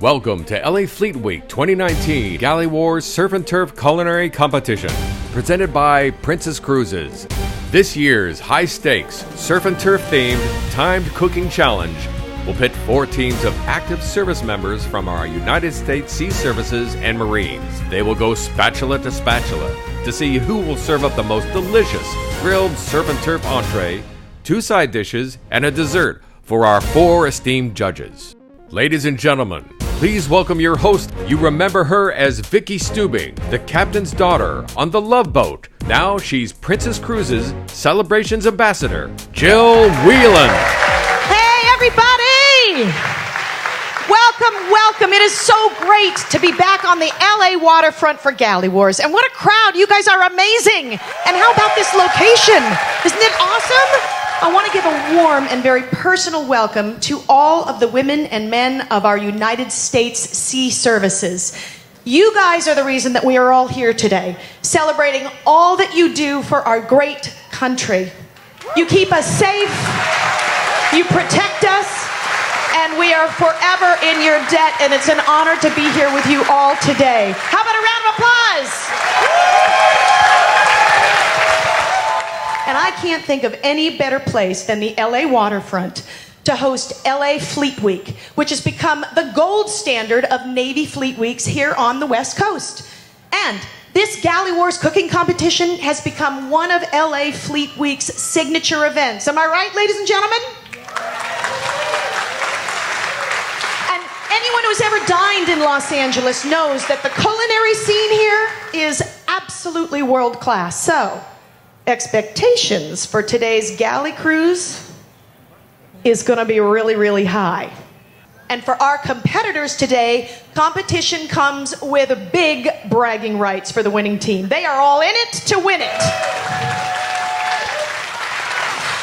Welcome to LA Fleet Week 2019 Galley Wars Surf and Turf Culinary Competition, presented by Princess Cruises. This year's high-stakes, surf and turf themed, timed cooking challenge will pit 4 teams of active service members from our United States Sea Services and Marines. They will go spatula to spatula to see who will serve up the most delicious grilled surf and turf entree, 2 side dishes, and a dessert for our 4 esteemed judges. Ladies and gentlemen, please welcome your host. You remember her as Vicky Stubing, the captain's daughter on the Love Boat. Now she's Princess Cruises Celebrations Ambassador, Jill Whelan. Hey, everybody! Welcome. It is so great to be back on the LA waterfront for Galley Wars. And what a crowd. You guys are amazing. And how about this location? Isn't it awesome? I want to give a warm and very personal welcome to all of the women and men of our United States Sea Services. You guys are the reason that we are all here today, celebrating all that you do for our great country. You keep us safe, you protect us, and we are forever in your debt, and it's an honor to be here with you all today. How about a round of applause? And I can't think of any better place than the LA waterfront to host LA Fleet Week, which has become the gold standard of Navy Fleet Weeks here on the West Coast. And this Galley Wars cooking competition has become one of LA Fleet Week's signature events. Am I right, ladies and gentlemen? And anyone who's ever dined in Los Angeles knows that the culinary scene here is absolutely world class. So, expectations for today's galley cruise is going to be really, really high. And for our competitors today, competition comes with big bragging rights for the winning team. They are all in it to win it.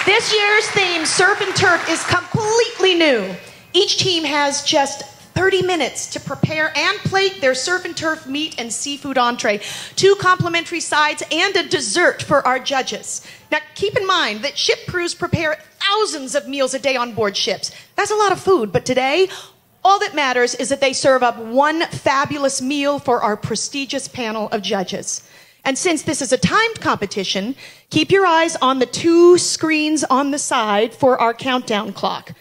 This year's theme, Surf and Turf, is completely new. Each team has just 30 minutes to prepare and plate their surf and turf meat and seafood entree, 2 complimentary sides, and a dessert for our judges. Now, keep in mind that ship crews prepare thousands of meals a day on board ships. That's a lot of food, but today, all that matters is that they serve up one fabulous meal for our prestigious panel of judges. And since this is a timed competition, keep your eyes on the 2 screens on the side for our countdown clock.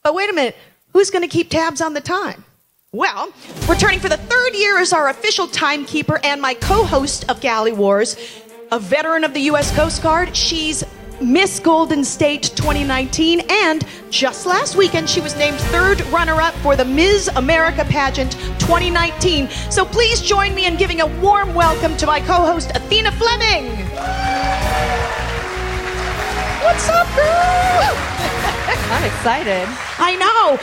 But wait a minute. Who's going to keep tabs on the time? Well, returning for the 3rd year as our official timekeeper and my co-host of Galley Wars, a veteran of the U.S. Coast Guard. She's Miss Golden State 2019, and just last weekend she was named 3rd runner-up for the Ms. America pageant 2019. So please join me in giving a warm welcome to my co-host, Athena Fleming. What's up, girl? I'm excited. I know.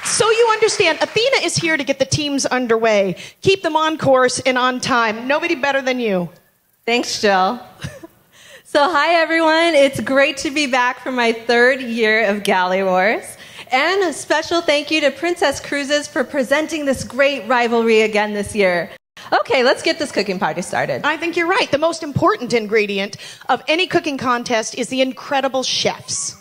So you understand, Athena is here to get the teams underway, keep them on course and on time. Nobody better than you. Thanks, Jill. So hi, everyone. It's great to be back for my 3rd year of Galley Wars. And a special thank you to Princess Cruises for presenting this great rivalry again this year. Okay, let's get this cooking party started. I think you're right. The most important ingredient of any cooking contest is the incredible chefs.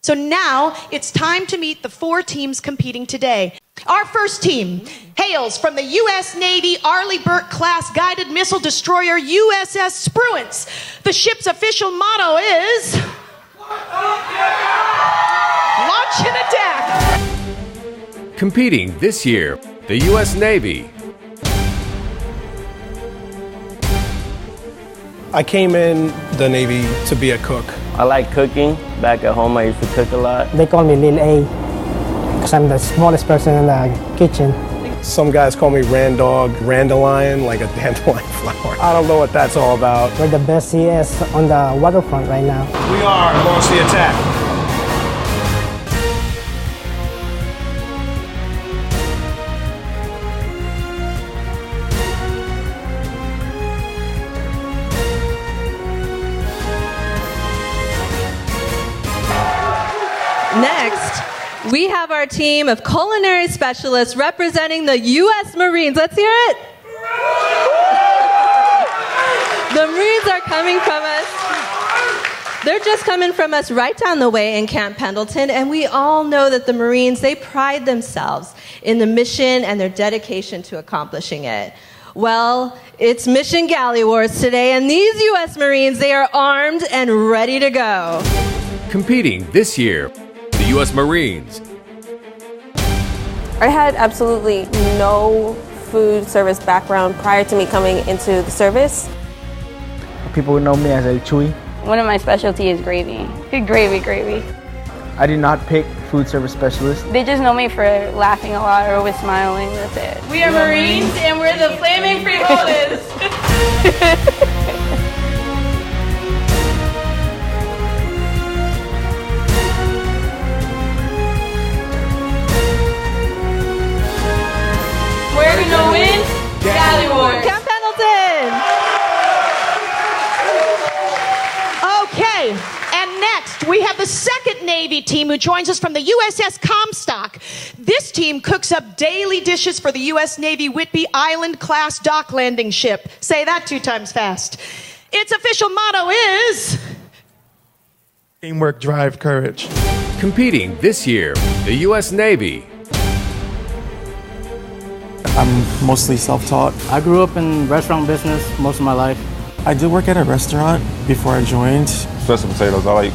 So now it's time to meet the 4 teams competing today. Our first team hails from the U.S. Navy Arleigh Burke-class guided missile destroyer USS Spruance. The ship's official motto is Launch and Attack. Competing this year, the U.S. Navy. I came in the Navy to be a cook. I like cooking. Back at home, I used to cook a lot. They call me Lil A because I'm the smallest person in the kitchen. Some guys call me Randog, Randalion, like a dandelion flower. I don't know what that's all about. We're the best CS on the waterfront right now. We are Launch the Attack. Next, we have our team of culinary specialists representing the U.S. Marines. Let's hear it. The Marines are coming from us They're just coming from us right down the way in Camp Pendleton, and we all know that the Marines, they pride themselves in the mission and their dedication to accomplishing it. Well, it's Mission Galley Wars today, and these U.S. Marines, they are armed and ready to go. Competing this year, the U.S. Marines. I had absolutely no food service background prior to me coming into the service. People would know me as a Chewy. One of my specialties is gravy. Good gravy. I did not pick food service specialist. They just know me for laughing a lot or always smiling, that's it. We are Marines and we're the Flaming Frijoles. We're gonna win Galley Wars. Camp Pendleton! Okay, and next we have the second Navy team who joins us from the USS Comstock. This team cooks up daily dishes for the U.S. Navy Whidbey Island-class dock landing ship. Say that 2 times fast. Its official motto is... Teamwork, drive, courage. Competing this year, the U.S. Navy. I'm mostly self-taught. I grew up in restaurant business most of my life. I did work at a restaurant before I joined. Special potatoes, I like,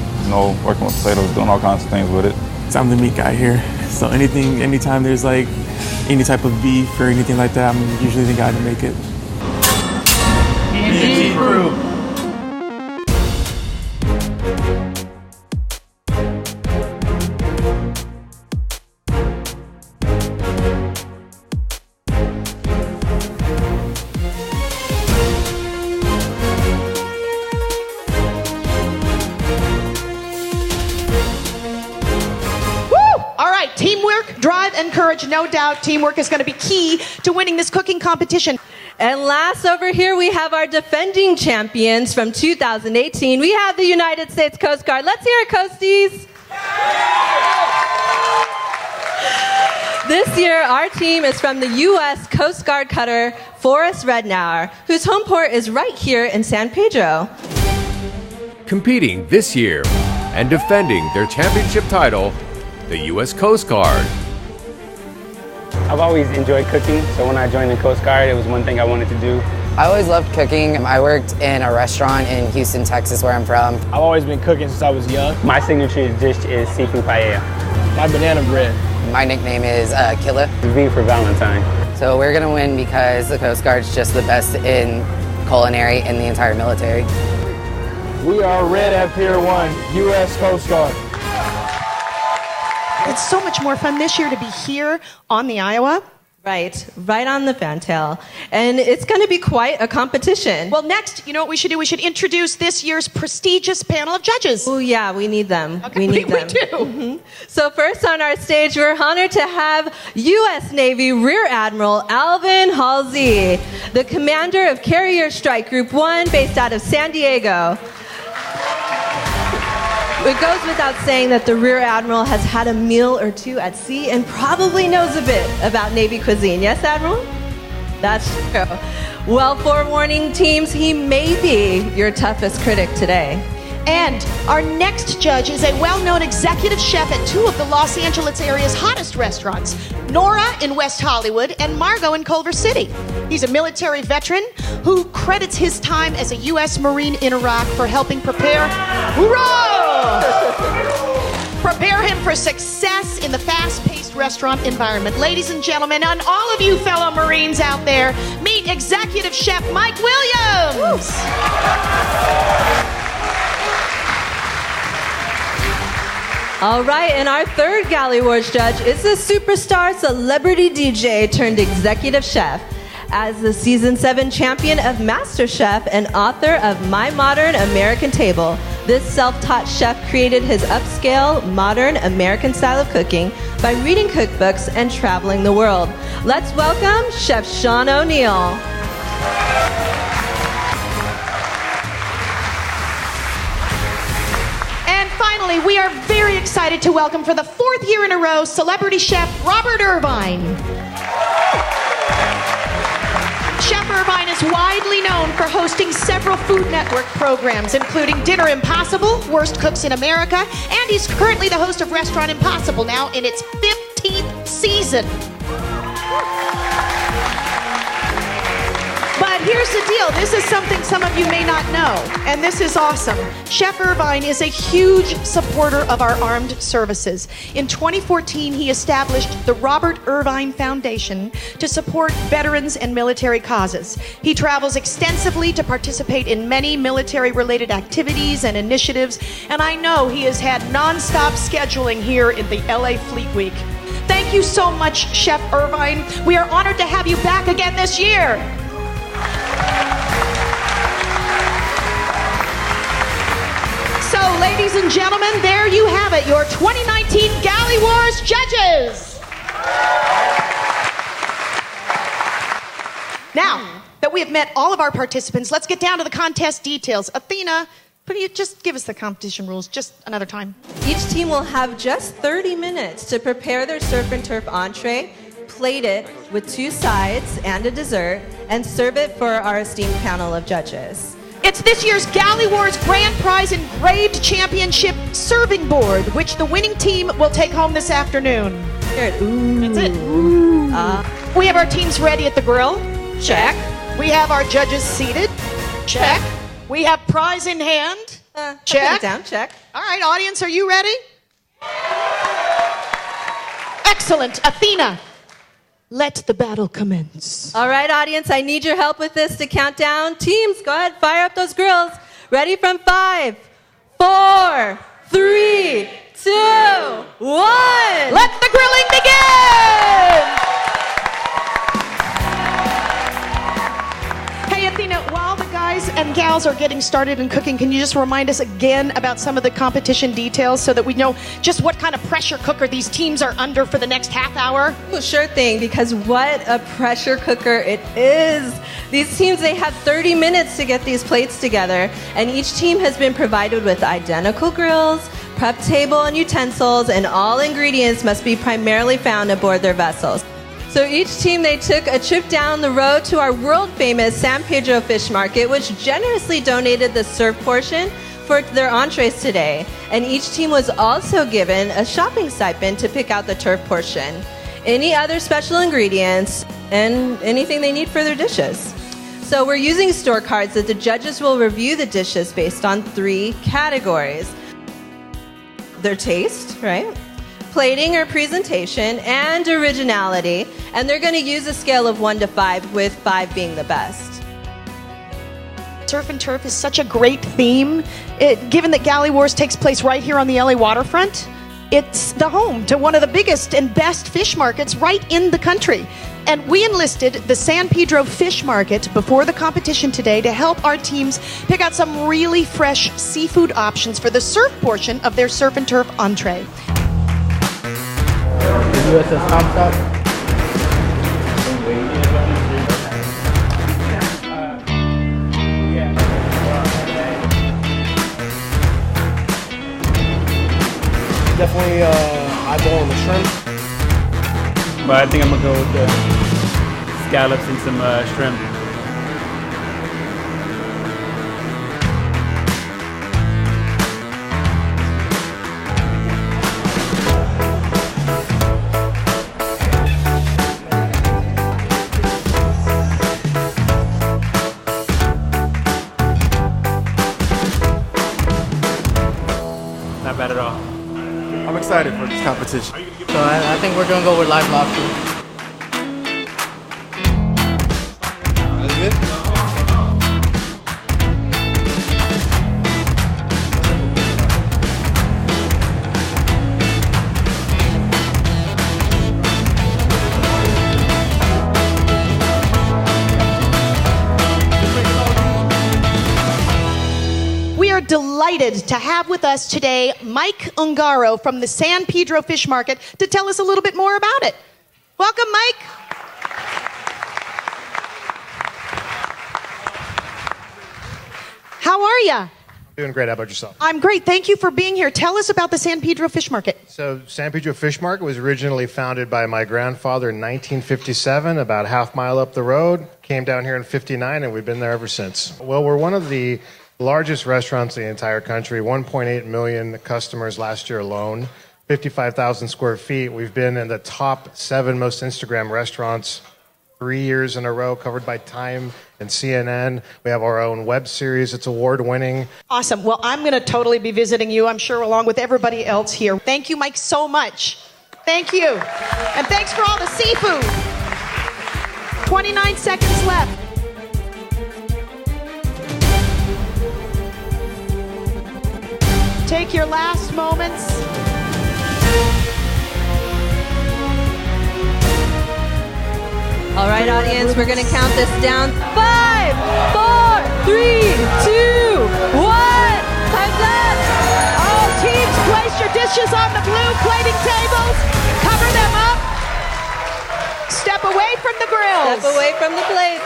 working with potatoes, doing all kinds of things with it. So I'm the meat guy here. So anytime there's like any type of beef or anything like that, I'm usually the guy to make it. Indeed, crew. Drive and courage, no doubt. Teamwork is going to be key to winning this cooking competition. And last over here, we have our defending champions from 2018. We have the United States Coast Guard. Let's hear it, Coasties. This year, our team is from the U.S. Coast Guard cutter Forrest Rednauer, whose home port is right here in San Pedro. Competing this year and defending their championship title, the U.S. Coast Guard. I've always enjoyed cooking, so when I joined the Coast Guard, it was one thing I wanted to do. I always loved cooking. I worked in a restaurant in Houston, Texas, where I'm from. I've always been cooking since I was young. My signature dish is seafood paella. My banana bread. My nickname is Killa. V for Valentine. So we're gonna win because the Coast Guard's just the best in culinary in the entire military. We are Red at Pier 1, U.S. Coast Guard. It's so much more fun this year to be here on the Iowa. Right on the fantail. And it's going to be quite a competition. Well, next, you know what we should do? We should introduce this year's prestigious panel of judges. Oh, yeah, we need them. Okay, we need them. We do. Mm-hmm. So first on our stage, we're honored to have U.S. Navy Rear Admiral Alvin Holsey, the commander of Carrier Strike Group 1 based out of San Diego. It goes without saying that the Rear Admiral has had a meal or two at sea and probably knows a bit about Navy cuisine. Yes, Admiral? That's true. Well, forewarning teams, he may be your toughest critic today. And our next judge is a well-known executive chef at 2 of the Los Angeles area's hottest restaurants, Nora in West Hollywood and Margot in Culver City. He's a military veteran who credits his time as a U.S. Marine in Iraq for helping prepare him for success in the fast-paced restaurant environment. Ladies and gentlemen, and all of you fellow Marines out there, meet Executive Chef Mike Williams. All right, and our third Galley Wars judge is the superstar celebrity DJ turned executive chef. As the Season 7 champion of MasterChef and author of My Modern American Table, this self-taught chef created his upscale, modern American style of cooking by reading cookbooks and traveling the world. Let's welcome Chef Shaun O'Neale. Finally, we are very excited to welcome for the 4th year in a row, celebrity chef Robert Irvine. Chef Irvine is widely known for hosting several Food Network programs, including Dinner Impossible, Worst Cooks in America, and he's currently the host of Restaurant Impossible, now in its 15th season. But here's the deal. This is something some of you may not know, and this is awesome. Chef Irvine is a huge supporter of our armed services. In 2014, he established the Robert Irvine Foundation to support veterans and military causes. He travels extensively to participate in many military-related activities and initiatives, and I know he has had nonstop scheduling here in the LA Fleet Week. Thank you so much, Chef Irvine. We are honored to have you back again this year. So, ladies and gentlemen, there you have it, your 2019 Galley Wars judges. Now that we have met all of our participants, let's get down to the contest details. Athena, could you just give us the competition rules just another time? Each team will have just 30 minutes to prepare their surf and turf entree, plate it with 2 sides and a dessert, and serve it for our esteemed panel of judges. It's this year's Galley Wars Grand Prize Engraved Championship Serving Board, which the winning team will take home this afternoon. Ooh. That's it. We have our teams ready at the grill. Check. We have our judges seated. Check. We have prize in hand. Check. Down. Check. All right, audience, are you ready? Excellent. Athena, let the battle commence. All right, audience, I need your help with this to count down. Teams, go ahead, fire up those grills. Ready from 5, 4, 3, 2, 1. Let the grilling begin! Hey, Athena, while the guys and gals are getting started and cooking, can you just remind us again about some of the competition details so that we know just what kind of pressure cooker these teams are under for the next half hour? Well, sure thing, because what a pressure cooker it is. These teams, they have 30 minutes to get these plates together, and each team has been provided with identical grills, prep table and utensils, and all ingredients must be primarily found aboard their vessels. So each team, they took a trip down the road to our world-famous San Pedro Fish Market, which generously donated the surf portion for their entrees today. And each team was also given a shopping stipend to pick out the turf portion, any other special ingredients, and anything they need for their dishes. So we're using store cards that the judges will review the dishes based on 3 categories. Their taste, right? Plating or presentation, and originality. And they're going to use a scale of 1 to 5, with 5 being the best. Surf and turf is such a great theme. Given that Galley Wars takes place right here on the LA waterfront, it's the home to one of the biggest and best fish markets right in the country. And we enlisted the San Pedro Fish Market before the competition today to help our teams pick out some really fresh seafood options for the surf portion of their surf and turf entree. USS Comstock. Definitely eyeball on the shrimp. But I think I'm gonna go with the scallops and some shrimp. Not bad at all. I'm excited for this competition. So I think we're gonna go with live lobster. That's good. We are delighted to have with us today Mike Ungaro from the San Pedro Fish Market to tell us a little bit more about it. Welcome, Mike. How are you? Doing great. How about yourself? I'm great. Thank you for being here. Tell us about the San Pedro Fish Market. So San Pedro Fish Market was originally founded by my grandfather in 1957, about a half mile up the road. Came down here in 59, and we've been there ever since. Well, we're one of the largest restaurants in the entire country, 1.8 million customers last year alone, 55,000 square feet. We've been in the top 7 most Instagram restaurants 3 years in a row, covered by Time and CNN. We have our own web series. It's award-winning. Awesome. Well, I'm going to totally be visiting you, I'm sure, along with everybody else here. Thank you, Mike, so much. Thank you. And thanks for all the seafood. 29 seconds left. Take your last moments. All right, audience, we're going to count this down. 5, 4, 3, 2, 1. Time's up. All teams, place your dishes on the blue plating tables. Cover them up. Step away from the grills. Step away from the plates.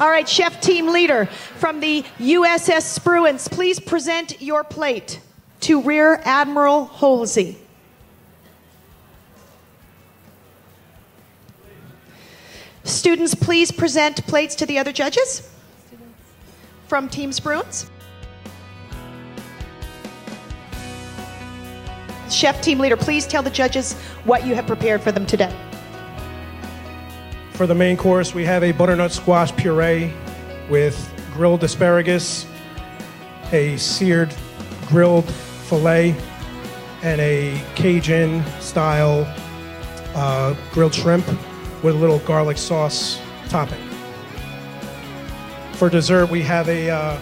All right, chef team leader from the USS Spruance, please present your plate to Rear Admiral Holsey. Students, please present plates to the other judges from Team Spruance. Chef team leader, please tell the judges what you have prepared for them today. For the main course, we have a butternut squash puree with grilled asparagus, a seared grilled filet, and a Cajun-style grilled shrimp with a little garlic sauce topping. For dessert, we have a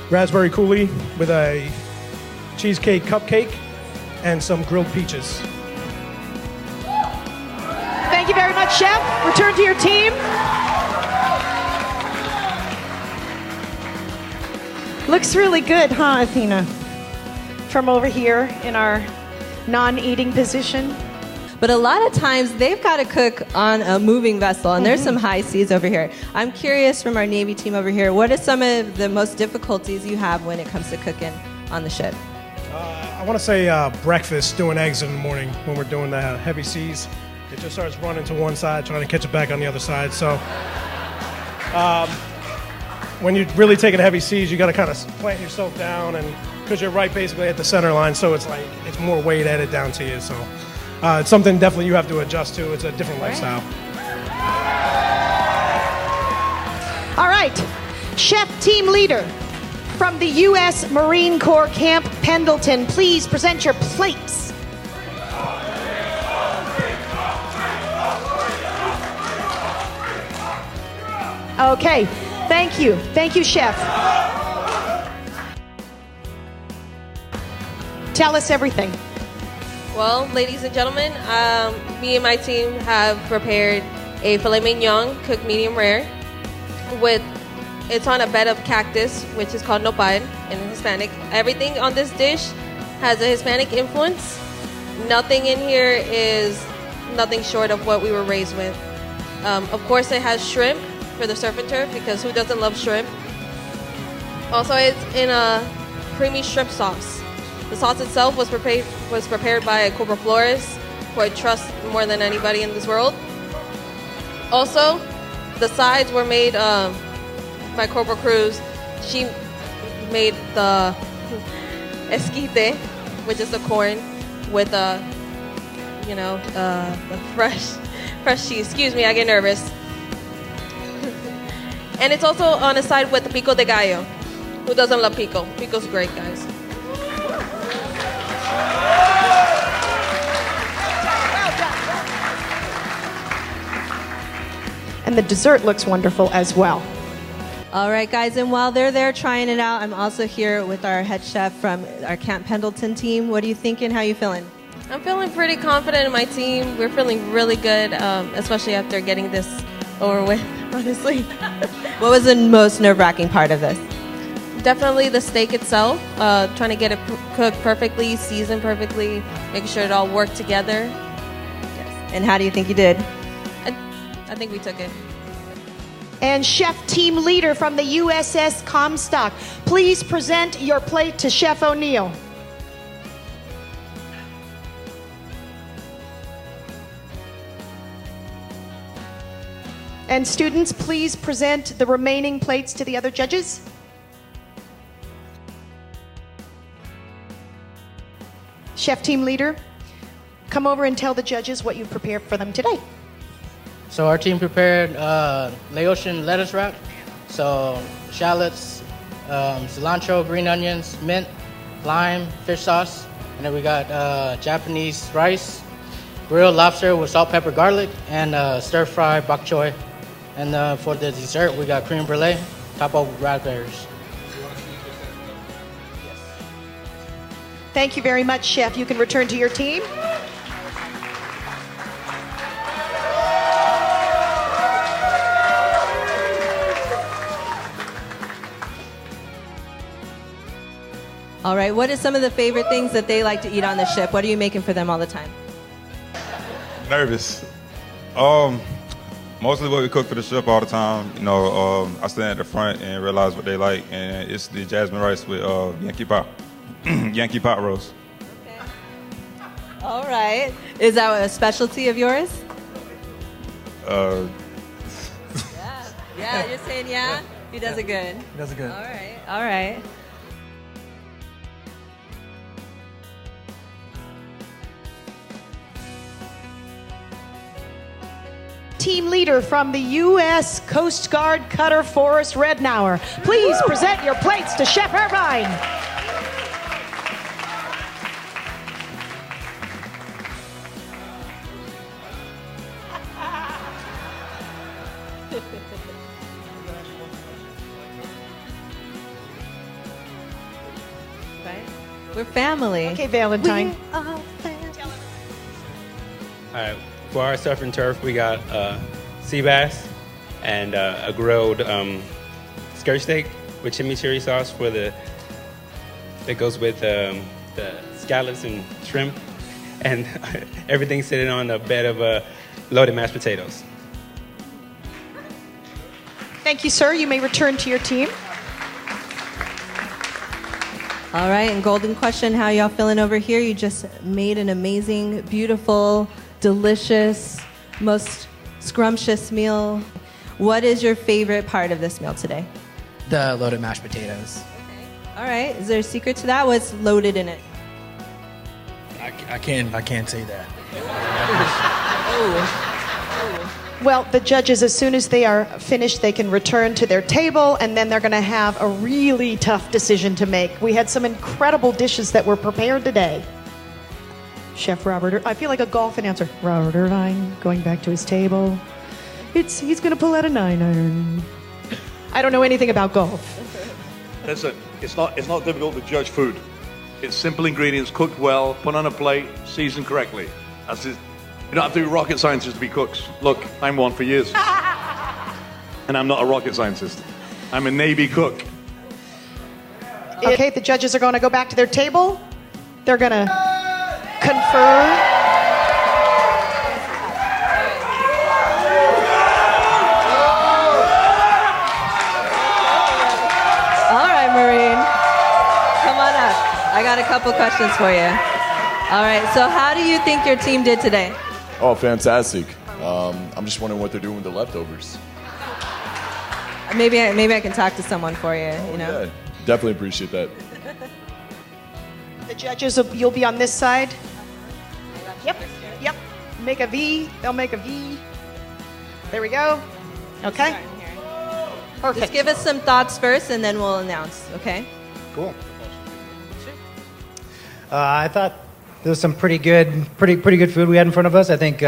raspberry coulis with a cheesecake cupcake and some grilled peaches. Thank you very much, Chef. Return to your team. Looks really good, huh, Athena? From over here in our non-eating position. But a lot of times they've got to cook on a moving vessel, and there's some high seas over here. I'm curious from our Navy team over here, what are some of the most difficulties you have when it comes to cooking on the ship? I want to say breakfast, doing eggs in the morning when we're doing the heavy seas. It just starts running to one side, trying to catch it back on the other side. So when you're really taking heavy seas, you got to kind of plant yourself down, and because you're right basically at the center line, so it's like it's more weight added down to you. So it's something definitely you have to adjust to. It's a different lifestyle. All right, chef team leader from the U.S. Marine Corps Camp Pendleton, please present your plates. Okay, thank you. Thank you, chef. Tell us everything. Well, ladies and gentlemen, me and my team have prepared a filet mignon cooked medium rare it's on a bed of cactus, which is called nopal in Hispanic. Everything on this dish has a Hispanic influence. Nothing in here is nothing short of what we were raised with. Of course, it has shrimp for the surf and turf, because who doesn't love shrimp? Also, it's in a creamy shrimp sauce. The sauce itself was prepared by a Cobra Flores, who I trust more than anybody in this world. Also, the sides were made by Cobra Cruz. She made the esquite, which is the corn, with the fresh cheese. Excuse me, I get nervous. And it's also on a side with the pico de gallo. Who doesn't love pico? Pico's great, guys. And the dessert looks wonderful as well. All right, guys, and while they're there trying it out, I'm also here with our head chef from our Camp Pendleton team. What are you thinking? How are you feeling? I'm feeling pretty confident in my team. We're feeling really good, especially after getting this over with, honestly. What was the most nerve-wracking part of this? Definitely the steak itself, trying to get it cooked perfectly, seasoned perfectly, making sure it all worked together. Yes. And how do you think you did? I think we took it. and chef team leader from the USS Comstock. Please present your plate to Chef O'Neale. And students, please present the remaining plates to the other judges. Chef team leader, come over and tell the judges what you've prepared for them today. So our team prepared Laotian lettuce wrap. So shallots, cilantro, green onions, mint, lime, fish sauce. And then we got Japanese rice, grilled lobster with salt, pepper, garlic, and stir-fry bok choy. And for the dessert, we got creme brulee, topped up with raspberries. Thank you very much, Chef. You can return to your team. All right, what are some of the favorite things that they like to eat on the ship? What are you making for them all the time? Nervous. Mostly what we cook for the ship all the time. You know, I stand at the front and realize what they like, and it's the jasmine rice with Yankee pot, Yankee pot roast. Okay. All right. Is that a specialty of yours? Yeah, you're saying yeah? He does it good. He does it good. All right, all right. Team leader from the U.S. Coast Guard Cutter Forrest Rednauer. Please present your plates to Chef Irvine. Right? We're family. Okay, Valentine. We are family. All right, for our surf and turf, we got sea bass and a grilled skirt steak with chimichurri sauce for that goes with the scallops and shrimp, and everything sitting on a bed of loaded mashed potatoes. Thank you, sir. You may return to your team. All right, and golden question, how y'all feeling over here? You just made an amazing, beautiful, delicious, most scrumptious meal. What is your favorite part of this meal today? The loaded mashed potatoes. All right, is there a secret to that? What's loaded in it? I can't say that. Well, the judges, as soon as they are finished, they can return to their table, and then they're going to have a really tough decision to make. We had some incredible dishes that were prepared today. Chef Robert, I feel like a golf announcer. Robert Irvine going back to his table. He's going to pull out a 9-iron. I don't know anything about golf. Listen, it's not difficult to judge food. It's simple ingredients, cooked well, put on a plate, seasoned correctly. That's it. You don't have to be rocket scientists to be cooks. Look, I'm one for years. And I'm not a rocket scientist. I'm a Navy cook. Okay, the judges are going to go back to their table. They're going to confer. All right, Maureen. Come on up. I got a couple questions for you. All right, so how do you think your team did today? Oh, fantastic. I'm just wondering what they're doing with the leftovers. Maybe I can talk to someone for you, you know? Yeah, definitely appreciate that. The judges, you'll be on this side. Yep. Make a V. They'll make a V. There we go. Okay. Perfect. Just give us some thoughts first, and then we'll announce, okay? Cool. I thought there was some pretty good food we had in front of us. I think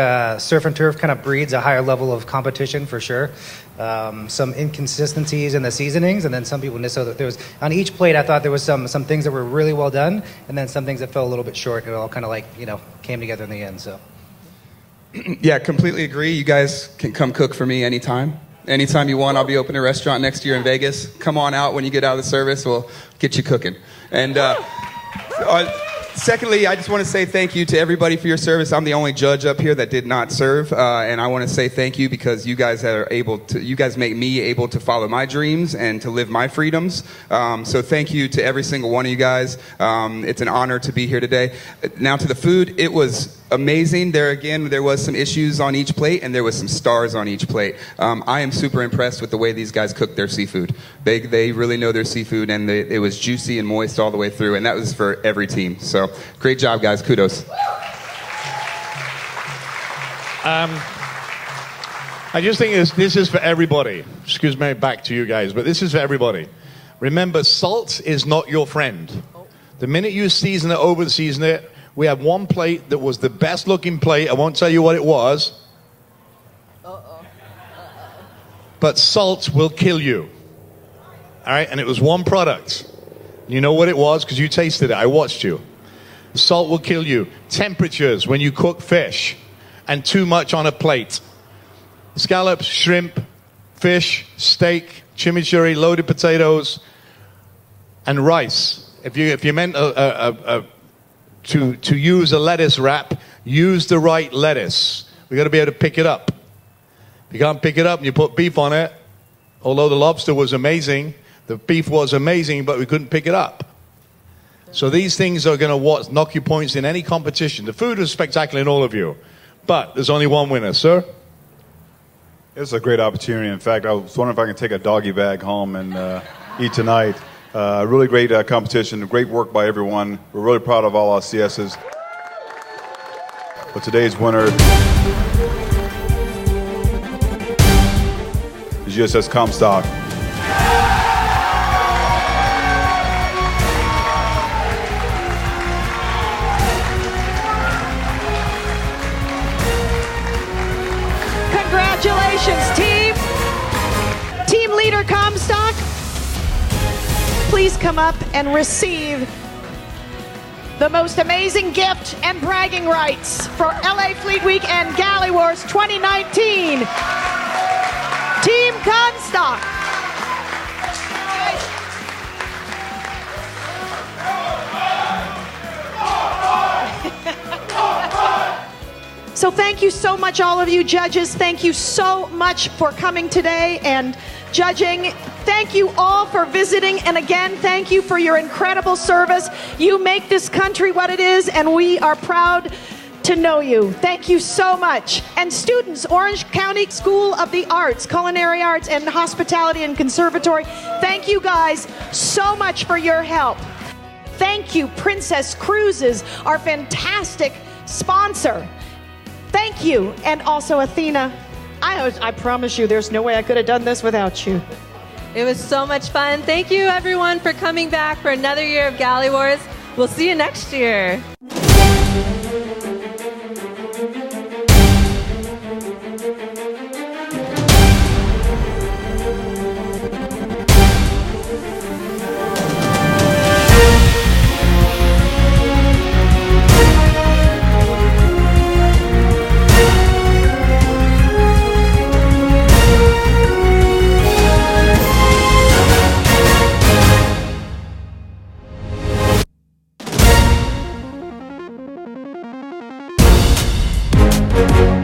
surf and turf kind of breeds a higher level of competition for sure. Some inconsistencies in the seasonings, and then some people so that there was on each plate. I thought there was some things that were really well done, and then some things that fell a little bit short. It all kind of came together in the end. So, yeah, completely agree. You guys can come cook for me anytime. Anytime you want, I'll be opening a restaurant next year in Vegas. Come on out when you get out of the service. We'll get you cooking. And Secondly, I just want to say thank you to everybody for your service. I'm the only judge up here that did not serve, and I want to say thank you because you guys make me able to follow my dreams and to live my freedoms. So thank you to every single one of you guys. It's an honor to be here today. Now to the food, it was amazing. There was some issues on each plate, and there was some stars on each plate. I am super impressed with the way these guys cook their seafood. They really know their seafood, and it was juicy and moist all the way through, and that was for every team. So great job, guys. Kudos. I just think this is for everybody. Excuse me, back to you guys, but this is for everybody. Remember, salt is not your friend. The minute you season it, over-season it, we have one plate that was the best-looking plate. I won't tell you what it was. But salt will kill you. All right? And it was one product. You know what it was because you tasted it. I watched you. Salt will kill you. Temperatures when you cook fish and too much on a plate. Scallops, shrimp, fish, steak, chimichurri, loaded potatoes, and rice. If you meant to use a lettuce wrap, use the right lettuce. We got to be able to pick it up. If you can't pick it up and you put beef on it, although the lobster was amazing, the beef was amazing, but we couldn't pick it up. So these things are going to knock you points in any competition. The food was spectacular in all of you, but there's only one winner, sir. It's a great opportunity. In fact, I was wondering if I can take a doggy bag home and eat tonight. Really great competition, great work by everyone. We're really proud of all our CSs. But today's winner is USS Comstock. Congratulations, team. Team leader Comstock, please come up and receive the most amazing gift and bragging rights for LA Fleet Week and Galley Wars 2019. Team Comstock. So thank you so much, all of you judges. Thank you so much for coming today and judging. Thank you all for visiting. And again, thank you for your incredible service. You make this country what it is, and we are proud to know you. Thank you so much. And students, Orange County School of the Arts, Culinary Arts, and Hospitality and Conservatory, thank you guys so much for your help. Thank you, Princess Cruises, our fantastic sponsor. Thank you. And also Athena, I promise you there's no way I could have done this without you. It was so much fun. Thank you, everyone, for coming back for another year of Galley Wars. We'll see you next year. We'll be right back.